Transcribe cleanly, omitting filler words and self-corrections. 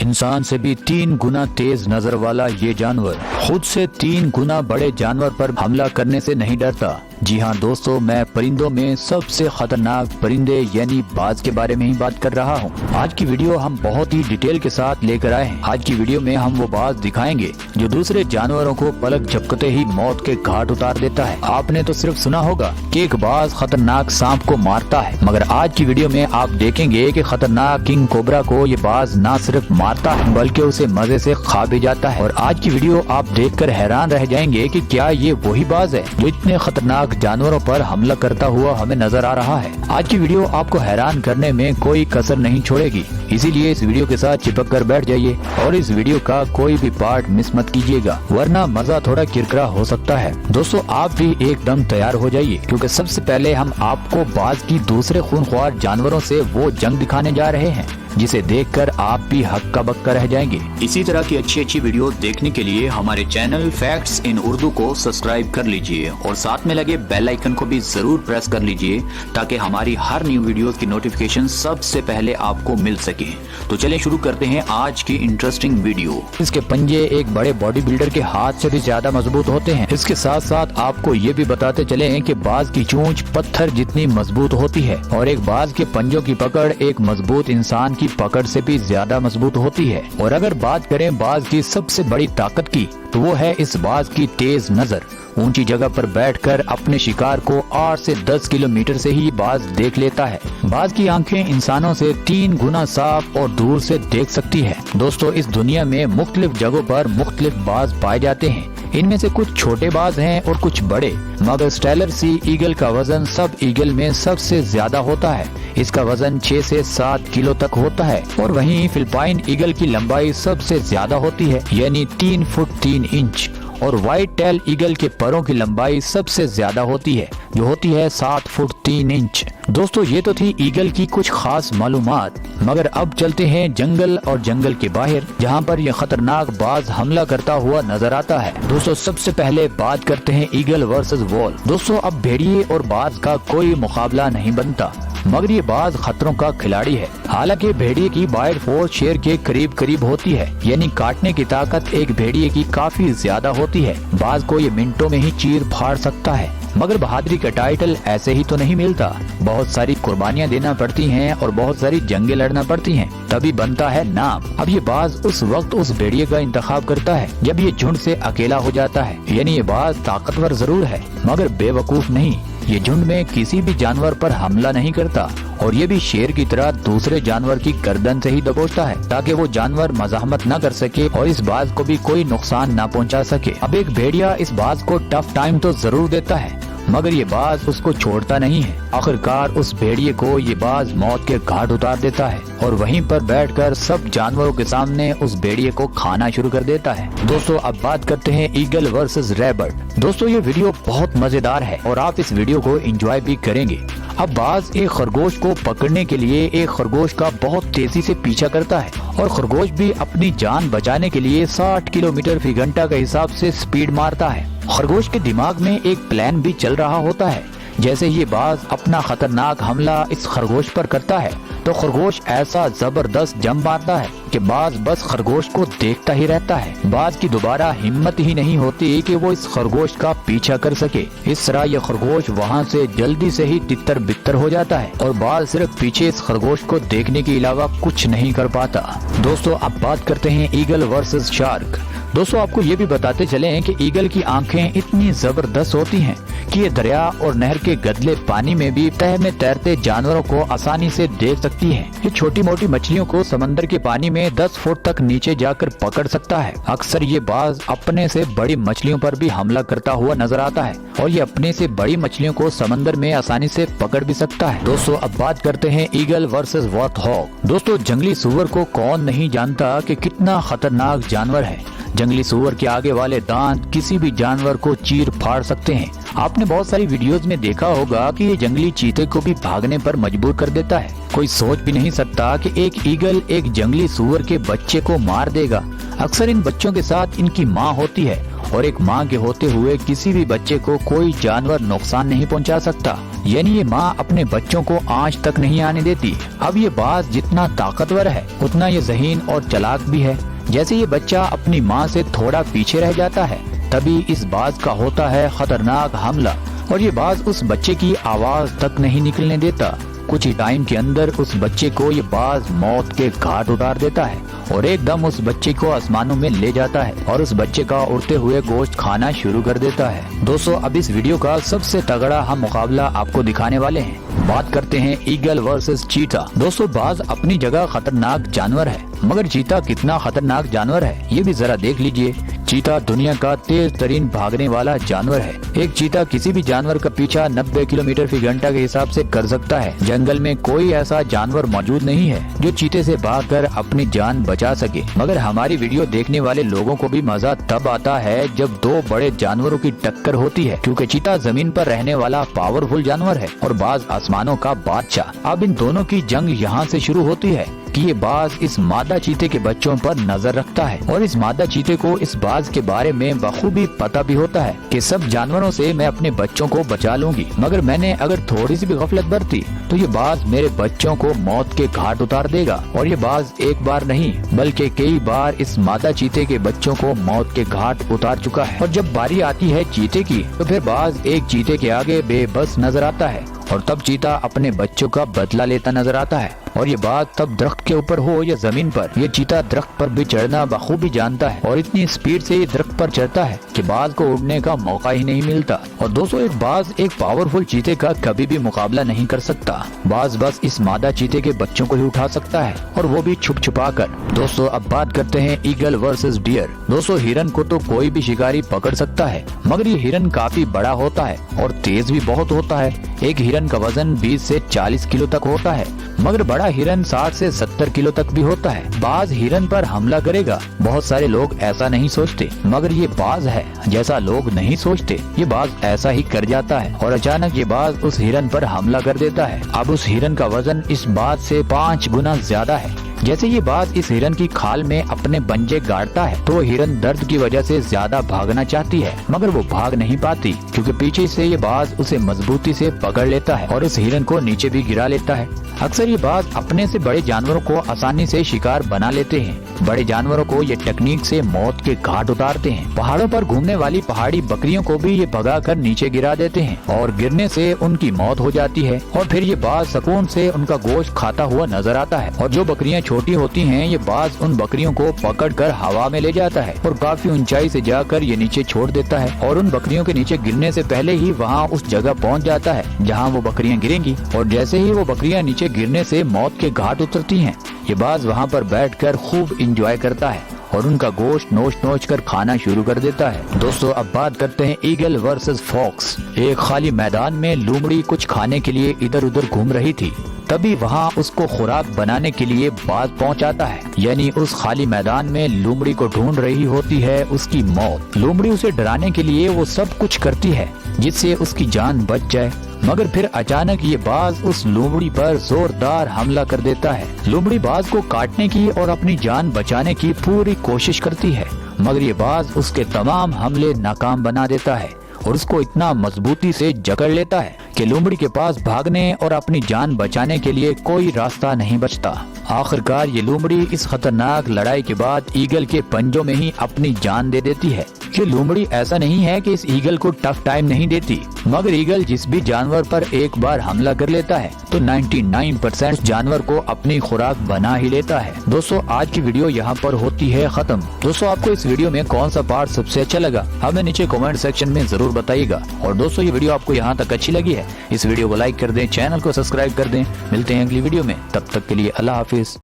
इंसान से भी 3 गुना तेज नजर वाला ये जानवर खुद से 3 गुना बड़े जानवर पर हमला करने से नहीं डरता। जी हाँ दोस्तों, मैं परिंदों में सबसे खतरनाक परिंदे यानी बाज के बारे में ही बात कर रहा हूँ। आज की वीडियो हम बहुत ही डिटेल के साथ लेकर आए हैं। आज की वीडियो में हम वो बाज दिखाएंगे जो दूसरे जानवरों को पलक झपकते ही मौत के घाट उतार देता है। आपने तो सिर्फ सुना होगा कि एक बाज खतरनाक सांप को मारता है, मगर आज की वीडियो में आप देखेंगे कि खतरनाक किंग कोबरा को ये बाज न सिर्फ मारता है बल्कि उसे मजे से खा भी जाता है। और आज की वीडियो आप देखकर हैरान रह जाएंगे कि क्या ये वही बाज है जो इतने खतरनाक जानवरों पर हमला करता हुआ हमें नजर आ रहा है। आज की वीडियो आपको हैरान करने में कोई कसर नहीं छोड़ेगी, इसीलिए इस वीडियो के साथ चिपक कर बैठ जाइए और इस वीडियो का कोई भी पार्ट मिस मत कीजिएगा, वरना मजा थोड़ा किरकिरा हो सकता है। दोस्तों आप भी एकदम तैयार हो जाइए, क्योंकि सबसे पहले हम आपको बाज की दूसरे खूंखार जानवरों से वो जंग दिखाने जा रहे हैं जिसे देखकर आप भी हक्का बक्का रह जाएंगे। इसी तरह की अच्छी वीडियो देखने के लिए हमारे चैनल फैक्ट्स इन उर्दू को सब्सक्राइब कर लीजिए और साथ में लगे बेल आइकन को भी जरूर प्रेस कर लीजिए ताकि हमारी हर न्यू वीडियो की नोटिफिकेशन सबसे पहले आपको मिल सके। तो चलें शुरू करते हैं आज की इंटरेस्टिंग वीडियो। इसके पंजे एक बड़े बॉडी बिल्डर के हाथ से भी ज्यादा मजबूत होते हैं। इसके साथ साथ आपको ये भी बताते चले कि बाज की चोंच पत्थर जितनी मजबूत होती है और एक बाज के पंजों की पकड़ एक मजबूत इंसान की पकड़ से भी ज्यादा मजबूत होती है। और अगर बात करें बाज की सबसे बड़ी ताकत की, तो वो है इस बाज की तेज नजर। ऊंची जगह पर बैठकर अपने शिकार को 8 से 10 किलोमीटर से ही बाज देख लेता है। बाज की आंखें इंसानों से 3 गुना साफ और दूर से देख सकती है। दोस्तों इस दुनिया में मुख्तलिफ जगहों पर मुख्तलिफ बाज पाए जाते हैं। इनमें से कुछ छोटे बाज हैं और कुछ बड़े, मगर स्टेलर सी ईगल का वजन सब ईगल में सबसे ज्यादा होता है। इसका वजन 6 से 7 किलो तक होता है। और वहीं फिलिपाइन ईगल की लंबाई सबसे ज्यादा होती है, यानी 3 फुट 3 इंच। और व्हाइट टेल ईगल के परों की लंबाई सबसे ज्यादा होती है, जो होती है 7 फुट 3 इंच। दोस्तों ये तो थी ईगल की कुछ खास मालूमात, मगर अब चलते हैं जंगल और जंगल के बाहर, जहां पर यह खतरनाक बाज हमला करता हुआ नजर आता है। दोस्तों सबसे पहले बात करते हैं ईगल वर्सेस वॉल। दोस्तों अब भेड़िए और बाज का कोई मुकाबला नहीं बनता, मगर ये बाज खतरों का खिलाड़ी है। हालांकि भेड़िए की बाइट फोर्स शेर के करीब करीब होती है, यानी काटने की ताकत एक भेड़िए की काफी ज्यादा होती है। बाज को ये मिनटों में ही चीर फाड़ सकता है, मगर बहादुरी का टाइटल ऐसे ही तो नहीं मिलता। बहुत सारी कुर्बानियां देना पड़ती हैं और बहुत सारी जंगें लड़ना पड़ती हैं, तभी बनता है नाम। अब ये बाज उस वक्त उस भेड़िए का इंतखाब करता है जब ये झुंड से अकेला हो जाता है। यानी ये बाज ताकतवर जरूर है मगर बेवकूफ नहीं। ये झुंड में किसी भी जानवर पर हमला नहीं करता और ये भी शेर की तरह दूसरे जानवर की गर्दन से ही दबोचता है ताकि वो जानवर मज़ाहमत न कर सके और इस बाज को भी कोई नुकसान न पहुंचा सके। अब एक भेड़िया इस बाज को टफ टाइम तो जरूर देता है, मगर ये बाज उसको छोड़ता नहीं है। आखिरकार उस भेड़िए को ये बाज मौत के घाट उतार देता है और वहीं पर बैठकर सब जानवरों के सामने उस भेड़िए को खाना शुरू कर देता है। दोस्तों अब बात करते हैं ईगल वर्सेस रैबिट। दोस्तों ये वीडियो बहुत मजेदार है और आप इस वीडियो को एंजॉय भी करेंगे। अब बाज एक खरगोश को पकड़ने के लिए एक खरगोश का बहुत तेजी से पीछा करता है और खरगोश भी अपनी जान बचाने के लिए 60 किलोमीटर फी घंटा के हिसाब से स्पीड मारता है। खरगोश के दिमाग में एक प्लान भी चल रहा होता है। जैसे ये बाज अपना खतरनाक हमला इस खरगोश पर करता है तो खरगोश ऐसा जबरदस्त जंप मारता है कि बाज बस खरगोश को देखता ही रहता है। बाज की दोबारा हिम्मत ही नहीं होती कि वो इस खरगोश का पीछा कर सके। इस तरह ये खरगोश वहाँ से जल्दी से ही तितर बितर हो जाता है और बाज सिर्फ पीछे इस खरगोश को देखने के अलावा कुछ नहीं कर पाता। दोस्तों अब बात करते हैं ईगल वर्सेस शार्क। दोस्तों आपको ये भी बताते चले कि ईगल की आंखें इतनी जबरदस्त होती हैं कि ये दरिया और नहर के गदले पानी में भी तह में तैरते जानवरों को आसानी से देख सकती है। ये छोटी मोटी मछलियों को समंदर के पानी में 10 फुट तक नीचे जाकर पकड़ सकता है। अक्सर ये बाज अपने से बड़ी मछलियों पर भी हमला करता हुआ नजर आता है और ये अपने से बड़ी मछलियों को समंदर में आसानी से पकड़ भी सकता है। दोस्तों अब बात करते हैं ईगल वर्सेस वॉर्थहॉग। दोस्तों जंगली सूअर को कौन नहीं जानता कि कितना खतरनाक जानवर है। जंगली सूअर के आगे वाले दांत किसी भी जानवर को चीर फाड़ सकते हैं। आपने बहुत सारी वीडियोस में देखा होगा कि ये जंगली चीते को भी भागने पर मजबूर कर देता है। कोई सोच भी नहीं सकता कि एक ईगल एक जंगली सूअर के बच्चे को मार देगा। अक्सर इन बच्चों के साथ इनकी माँ होती है और एक माँ के होते हुए किसी भी बच्चे को कोई जानवर नुकसान नहीं पहुंचा सकता। यानी ये माँ अपने बच्चों को आंच तक नहीं आने देती। अब ये बाज जितना ताकतवर है उतना ये ज़हीन और चालाक भी है। जैसे ये बच्चा अपनी माँ से थोड़ा पीछे रह जाता है तभी इस बाज का होता है खतरनाक हमला और ये बाज उस बच्चे की आवाज तक नहीं निकलने देता। कुछ ही टाइम के अंदर उस बच्चे को ये बाज मौत के घाट उतार देता है और एकदम उस बच्चे को आसमानों में ले जाता है और उस बच्चे का उड़ते हुए गोश्त खाना शुरू कर देता है। दोस्तों अब इस वीडियो का सबसे तगड़ा हम मुकाबला आपको दिखाने वाले हैं। बात करते हैं ईगल वर्सेस चीता। दोस्तों बाज अपनी जगह खतरनाक जानवर है मगर चीता कितना खतरनाक जानवर है ये भी जरा देख लीजिए। चीता दुनिया का तेज तरीन भागने वाला जानवर है। एक चीता किसी भी जानवर का पीछा 90 किलोमीटर फी घंटा के हिसाब से कर सकता है। जंगल में कोई ऐसा जानवर मौजूद नहीं है जो चीते से भागकर अपनी जान बचा सके। मगर हमारी वीडियो देखने वाले लोगों को भी मजा तब आता है जब दो बड़े जानवरों की टक्कर होती है, क्योंकि चीता जमीन पर रहने वाला पावरफुल जानवर है और बाज आसमानों का बादशाह। अब इन दोनों की जंग यहाँ से शुरू होती है कि ये बाज इस मादा चीते के बच्चों पर नजर रखता है और इस मादा चीते को इस बाज के बारे में बखूबी पता भी होता है कि सब जानवरों से मैं अपने बच्चों को बचा लूंगी, मगर मैंने अगर थोड़ी सी भी गफलत बरती तो ये बाज मेरे बच्चों को मौत के घाट उतार देगा। और ये बाज एक बार नहीं बल्कि कई बार इस मादा चीते के बच्चों को मौत के घाट उतार चुका है। और जब बारी आती है चीते की तो फिर बाज एक चीते के आगे बेबस नजर आता है और तब चीता अपने बच्चों का बदला लेता नजर आता है। और ये बात तब दरख्त के ऊपर हो या जमीन पर, ये चीता दरख्त पर भी चढ़ना बखूबी जानता है और इतनी स्पीड से ये दरख्त पर चढ़ता है कि बाज को उड़ने का मौका ही नहीं मिलता। और दोस्तों एक बाज एक पावरफुल चीते का कभी भी मुकाबला नहीं कर सकता। बाज बस इस मादा चीते के बच्चों को ही उठा सकता है और वो भी छुप छुपा कर। दोस्तों अब बात करते हैं ईगल वर्सेस डियर। दोस्तों हिरन को तो कोई भी शिकारी पकड़ सकता है मगर ये हिरन काफी बड़ा होता है और तेज भी बहुत होता है। एक हिरन का वजन 20 से 40 किलो तक होता है मगर बड़ा हिरन 60 से 70 किलो तक भी होता है। बाज हिरन पर हमला करेगा। बहुत सारे लोग ऐसा नहीं सोचते मगर ये बाज है जैसा लोग नहीं सोचते। ये बाज ऐसा ही कर जाता है और अचानक ये बाज उस हिरन पर हमला कर देता है। अब उस हिरन का वजन इस बाज से 5 गुना ज्यादा है। जैसे ये बाज इस हिरन की खाल में अपने पंजे गाड़ता है तो हिरन दर्द की वजह से ज्यादा भागना चाहती है मगर वो भाग नहीं पाती, क्योंकि पीछे से ये बाज उसे मजबूती से पकड़ लेता है और इस हिरन को नीचे भी गिरा लेता है। अक्सर ये बाज अपने से बड़े जानवरों को आसानी से शिकार बना लेते हैं। बड़े जानवरों को ये टेक्निक से मौत के घाट उतारते हैं। पहाड़ों पर घूमने वाली पहाड़ी बकरियों को भी ये भगाकर नीचे गिरा देते हैं और गिरने से उनकी मौत हो जाती है। और फिर ये बाज सुकून से उनका गोश्त खाता हुआ नजर आता है। और जो बकरियां छोटी होती हैं ये बाज उन बकरियों को पकड़कर हवा में ले जाता है और काफी ऊंचाई से जाकर ये नीचे छोड़ देता है और उन बकरियों के नीचे गिरने से पहले ही वहाँ उस जगह पहुँच जाता है जहाँ वो बकरियां गिरेंगी। और जैसे ही वो बकरियां नीचे गिरने से मौत के घाट उतरती हैं, ये बाज वहाँ पर बैठकर खूब इंजॉय करता है और उनका गोश्त नोच नोच कर खाना शुरू कर देता है। दोस्तों अब बात करते हैं ईगल वर्सेस फॉक्स। एक खाली मैदान में लोमड़ी कुछ खाने के लिए इधर उधर घूम रही थी, तभी वहाँ उसको खुराक बनाने के लिए बाज पहुँच आता है। यानी उस खाली मैदान में लोमड़ी को ढूंढ रही होती है उसकी मौत। लोमड़ी उसे डराने के लिए वो सब कुछ करती है जिससे उसकी जान बच जाए, मगर फिर अचानक ये बाज उस लोमड़ी पर जोरदार हमला कर देता है। लोमड़ी बाज को काटने की और अपनी जान बचाने की पूरी कोशिश करती है मगर ये बाज उसके तमाम हमले नाकाम बना देता है और उसको इतना मजबूती से जकड़ लेता है कि लोमड़ी के पास भागने और अपनी जान बचाने के लिए कोई रास्ता नहीं बचता। आखिरकार ये लोमड़ी इस खतरनाक लड़ाई के बाद ईगल के पंजों में ही अपनी जान दे देती है। कि लोमड़ी ऐसा नहीं है कि इस ईगल को टफ टाइम नहीं देती, मगर ईगल जिस भी जानवर पर एक बार हमला कर लेता है तो 99% जानवर को अपनी खुराक बना ही लेता है। दोस्तों आज की वीडियो यहाँ पर होती है खत्म। दोस्तों आपको इस वीडियो में कौन सा पार्ट सबसे अच्छा लगा हमें नीचे कमेंट सेक्शन में जरूर बताइएगा। और दोस्तों ये वीडियो आपको यहाँ तक अच्छी लगी है इस वीडियो को लाइक कर दें, चैनल को सब्सक्राइब कर दें। मिलते हैं अगली वीडियो में, तब तक के लिए अल्लाह हाफिज।